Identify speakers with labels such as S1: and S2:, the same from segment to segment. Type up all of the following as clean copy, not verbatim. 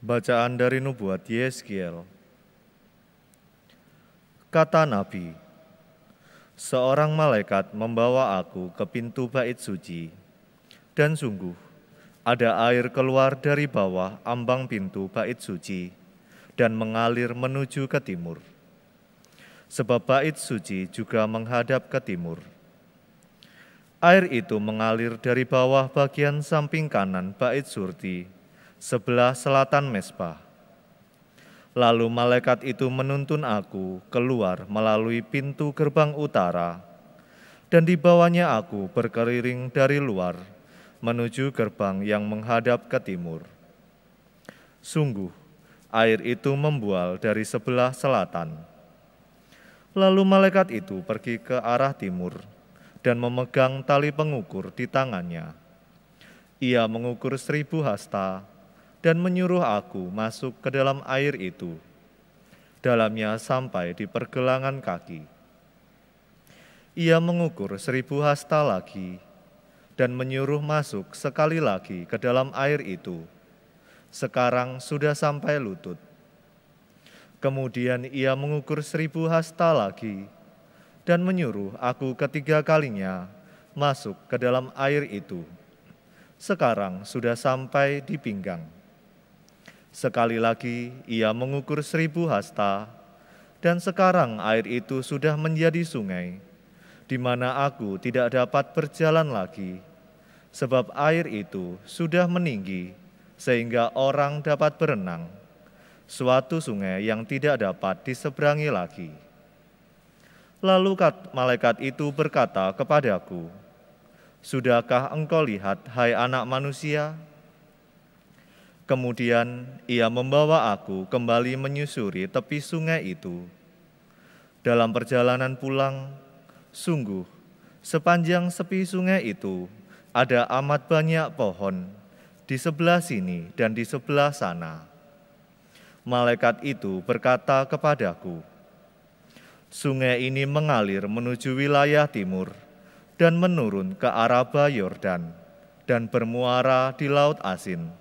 S1: Bacaan dari Nubuat Yeskiel. Kata Nabi, seorang malaikat membawa aku ke pintu bait suci, dan sungguh ada air keluar dari bawah ambang pintu bait suci dan mengalir menuju ke timur. Sebab bait suci juga menghadap ke timur. Air itu mengalir dari bawah bagian samping kanan bait surti, sebelah selatan mezbah. Lalu malaikat itu menuntun aku keluar melalui pintu gerbang utara, dan dibawanya aku berkeliling dari luar menuju gerbang yang menghadap ke timur. Sungguh, air itu membual dari sebelah selatan. Lalu malaikat itu pergi ke arah timur dan memegang tali pengukur di tangannya. Ia mengukur 1000 hasta dan menyuruh aku masuk ke dalam air itu, dalamnya sampai di pergelangan kaki. Ia mengukur 1000 hasta lagi dan menyuruh masuk sekali lagi ke dalam air itu. Sekarang sudah sampai lutut. Kemudian ia mengukur 1000 hasta lagi dan menyuruh aku ketiga kalinya masuk ke dalam air itu. Sekarang sudah sampai di pinggang. Sekali lagi ia mengukur 1000 hasta, dan sekarang air itu sudah menjadi sungai, di mana aku tidak dapat berjalan lagi, sebab air itu sudah meninggi, sehingga orang dapat berenang, suatu sungai yang tidak dapat diseberangi lagi. Lalu malaikat itu berkata kepadaku, "Sudahkah engkau lihat, hai anak manusia?" Kemudian ia membawa aku kembali menyusuri tepi sungai itu. Dalam perjalanan pulang, sungguh sepanjang tepi sungai itu ada amat banyak pohon di sebelah sini dan di sebelah sana. Malaikat itu berkata kepadaku, "Sungai ini mengalir menuju wilayah timur dan menurun ke Araba Yordan dan bermuara di Laut Asin.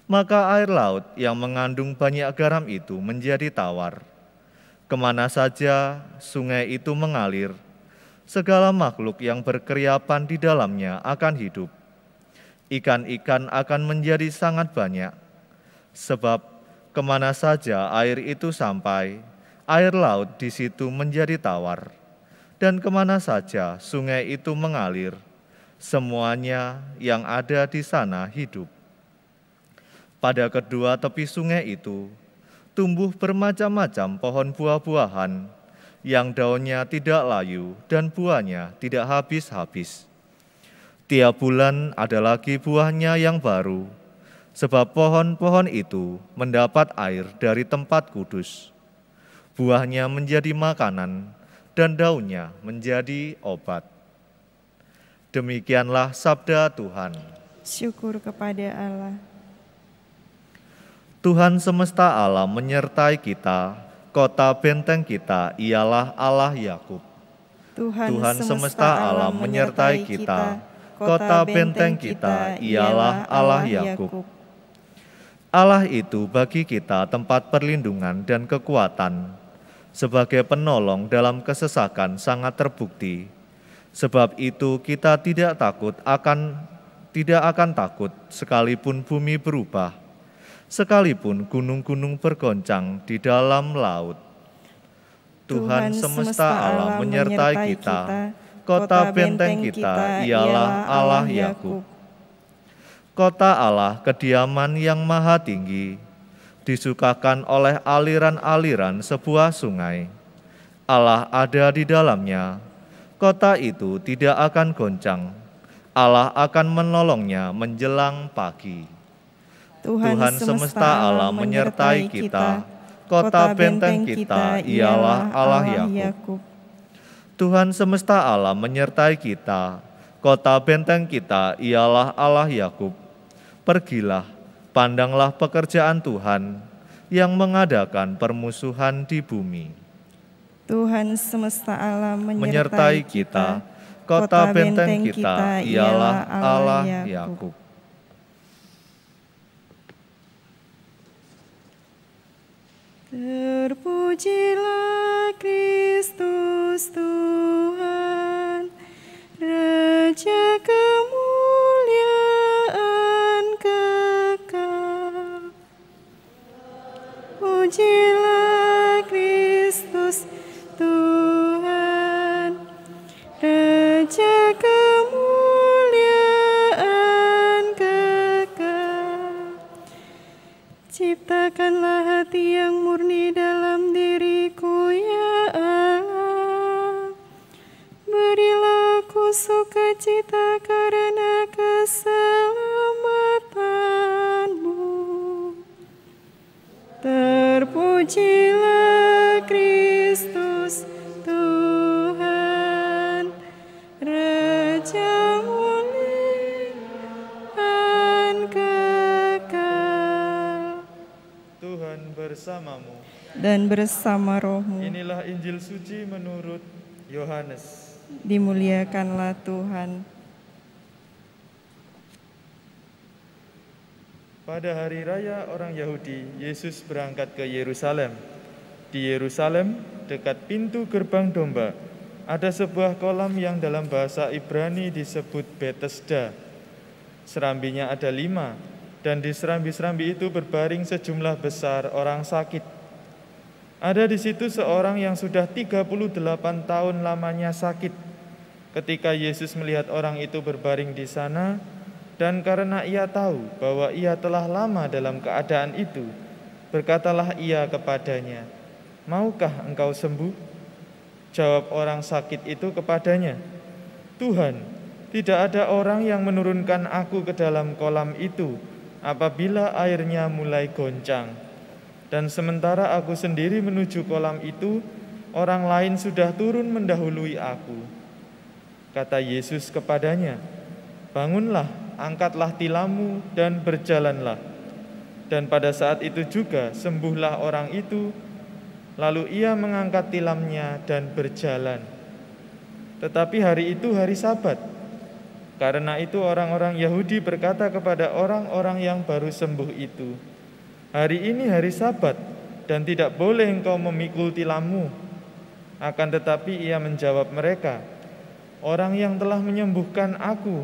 S1: Maka air laut yang mengandung banyak garam itu menjadi tawar. Kemana saja sungai itu mengalir, segala makhluk yang berkeriapan di dalamnya akan hidup. Ikan-ikan akan menjadi sangat banyak, sebab kemana saja air itu sampai, air laut di situ menjadi tawar. Dan kemana saja sungai itu mengalir, semuanya yang ada di sana hidup. Pada kedua tepi sungai itu, tumbuh bermacam-macam pohon buah-buahan, yang daunnya tidak layu dan buahnya tidak habis-habis. Tiap bulan ada lagi buahnya yang baru, sebab pohon-pohon itu mendapat air dari tempat kudus. Buahnya menjadi makanan, dan daunnya menjadi obat." Demikianlah sabda Tuhan.
S2: Syukur kepada Allah.
S1: Tuhan semesta alam menyertai kita, kota benteng kita ialah Allah Yakub. Tuhan semesta alam menyertai kita, kota benteng kita ialah Allah Yakub. Allah itu bagi kita tempat perlindungan dan kekuatan, sebagai penolong dalam kesesakan sangat terbukti. Sebab itu kita tidak akan takut sekalipun bumi berubah, sekalipun gunung-gunung bergoncang di dalam laut. Tuhan semesta alam menyertai kita, kota benteng kita ialah Allah Yakub. Kota Allah, kediaman yang maha tinggi, disukakan oleh aliran-aliran sebuah sungai. Allah ada di dalamnya, kota itu tidak akan goncang. Allah akan menolongnya menjelang pagi. Tuhan semesta alam menyertai kita, kota benteng kita ialah Allah Yakub. Tuhan semesta alam menyertai kita, kota benteng kita ialah Allah Yakub. Pergilah, pandanglah pekerjaan Tuhan yang mengadakan permusuhan di bumi.
S2: Tuhan semesta alam
S1: Menyertai kita, kota benteng kita ialah Allah Yakub.
S2: Terpujilah Kristus Tuhan, Raja kemuliaan kekal. Pujilah Kristus Tuhan, Raja kemuliaan kekal. Ciptakanlah hati yang murni dalam diriku, ya Allah. Berilah aku sukacita karena keselamatanmu. Terpujilah Kristus Tuhan, Raja kemuliaan kekal.
S3: Tuhan bersamamu.
S2: Dan bersama rohmu.
S3: Inilah Injil suci menurut Yohanes.
S2: Dimuliakanlah Tuhan.
S3: Pada hari raya orang Yahudi, Yesus berangkat ke Yerusalem. Di Yerusalem, dekat pintu gerbang domba, ada sebuah kolam yang dalam bahasa Ibrani disebut Betesda. Serambinya ada 5, dan di serambi-serambi itu berbaring sejumlah besar orang sakit. Ada di situ seorang yang sudah 38 tahun lamanya sakit. Ketika Yesus melihat orang itu berbaring di sana, dan karena ia tahu bahwa ia telah lama dalam keadaan itu, berkatalah ia kepadanya, "Maukah engkau sembuh?" Jawab orang sakit itu kepadanya, "Tuhan, tidak ada orang yang menurunkan aku ke dalam kolam itu apabila airnya mulai goncang. Dan sementara aku sendiri menuju kolam itu, orang lain sudah turun mendahului aku." Kata Yesus kepadanya, "Bangunlah, angkatlah tilammu dan berjalanlah." Dan pada saat itu juga sembuhlah orang itu, lalu ia mengangkat tilamnya dan berjalan. Tetapi hari itu hari Sabat. Karena itu orang-orang Yahudi berkata kepada orang-orang yang baru sembuh itu, "Hari ini hari Sabat, dan tidak boleh engkau memikul tilammu." Akan tetapi ia menjawab mereka, "Orang yang telah menyembuhkan aku,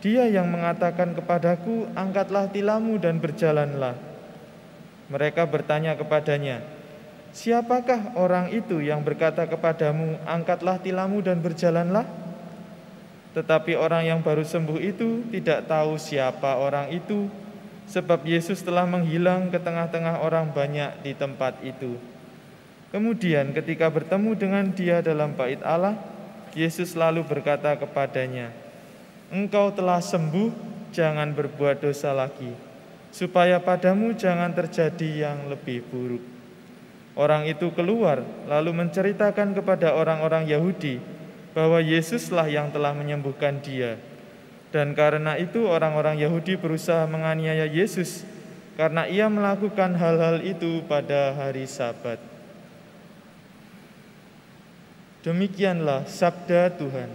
S3: Dia yang mengatakan kepadaku, angkatlah tilammu dan berjalanlah." Mereka bertanya kepadanya, "Siapakah orang itu yang berkata kepadamu, angkatlah tilammu dan berjalanlah?" Tetapi orang yang baru sembuh itu tidak tahu siapa orang itu, sebab Yesus telah menghilang ke tengah-tengah orang banyak di tempat itu. Kemudian ketika bertemu dengan dia dalam bait Allah, Yesus lalu berkata kepadanya, "Engkau telah sembuh, jangan berbuat dosa lagi, supaya padamu jangan terjadi yang lebih buruk." Orang itu keluar lalu menceritakan kepada orang-orang Yahudi bahwa Yesuslah yang telah menyembuhkan dia. Dan karena itu orang-orang Yahudi berusaha menganiaya Yesus karena ia melakukan hal-hal itu pada hari Sabat. Demikianlah sabda Tuhan.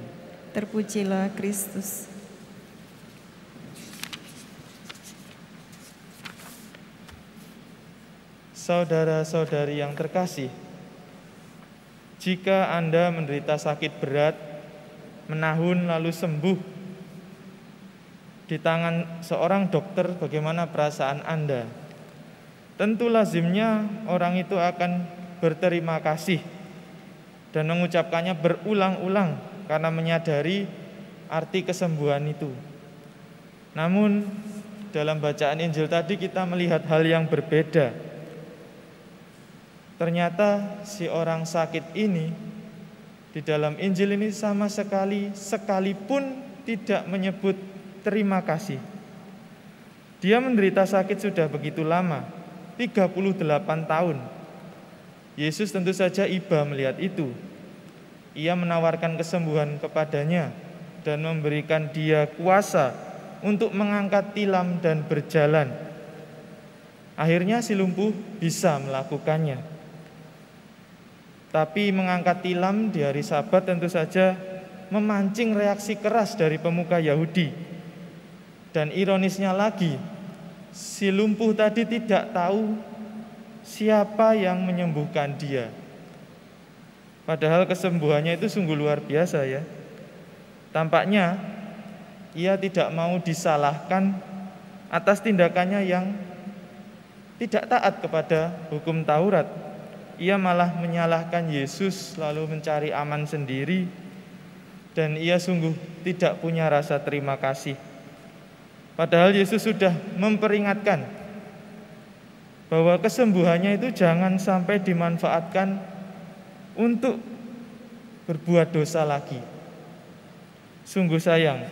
S2: Terpujilah Kristus.
S3: Saudara-saudari yang terkasih, jika Anda menderita sakit berat, menahun lalu sembuh di tangan seorang dokter, bagaimana perasaan Anda? Tentu lazimnya orang itu akan berterima kasih dan mengucapkannya berulang-ulang karena menyadari arti kesembuhan itu. Namun dalam bacaan Injil tadi kita melihat hal yang berbeda. Ternyata si orang sakit ini di dalam Injil ini sama sekali sekalipun tidak menyebut terima kasih. Dia menderita sakit sudah begitu lama, 38 tahun. Yesus tentu saja iba melihat itu. Ia menawarkan kesembuhan kepadanya dan memberikan dia kuasa untuk mengangkat tilam dan berjalan. Akhirnya si lumpuh bisa melakukannya. Tapi mengangkat tilam di hari Sabat tentu saja memancing reaksi keras dari pemuka Yahudi. Dan ironisnya lagi, si lumpuh tadi tidak tahu siapa yang menyembuhkan dia. Padahal kesembuhannya itu sungguh luar biasa ya. Tampaknya ia tidak mau disalahkan atas tindakannya yang tidak taat kepada hukum Taurat. Ia malah menyalahkan Yesus, lalu mencari aman sendiri, dan ia sungguh tidak punya rasa terima kasih. Padahal Yesus sudah memperingatkan bahwa kesembuhannya itu jangan sampai dimanfaatkan untuk berbuat dosa lagi. Sungguh sayang,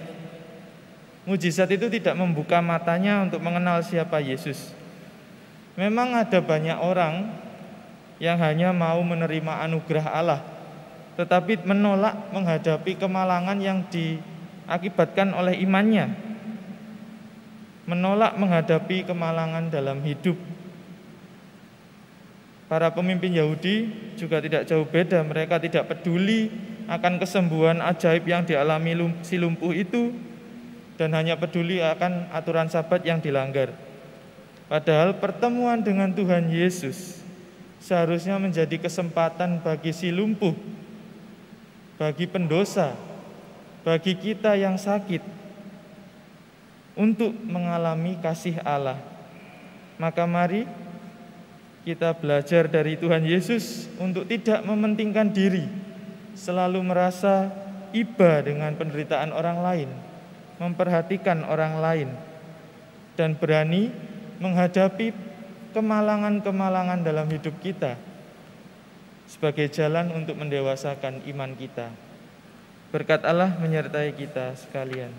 S3: mujizat itu tidak membuka matanya untuk mengenal siapa Yesus. Memang ada banyak orang yang hanya mau menerima anugerah Allah, tetapi menolak menghadapi kemalangan yang diakibatkan oleh imannya, menolak menghadapi kemalangan dalam hidup. Para pemimpin Yahudi juga tidak jauh beda. Mereka tidak peduli akan kesembuhan ajaib yang dialami si lumpuh itu, dan hanya peduli akan aturan Sabat yang dilanggar. Padahal pertemuan dengan Tuhan Yesus seharusnya menjadi kesempatan bagi si lumpuh, bagi pendosa, bagi kita yang sakit, untuk mengalami kasih Allah. Maka mari kita belajar dari Tuhan Yesus untuk tidak mementingkan diri, selalu merasa iba dengan penderitaan orang lain, memperhatikan orang lain, dan berani menghadapi kemalangan-kemalangan dalam hidup kita sebagai jalan untuk mendewasakan iman kita. Berkat Allah menyertai kita sekalian.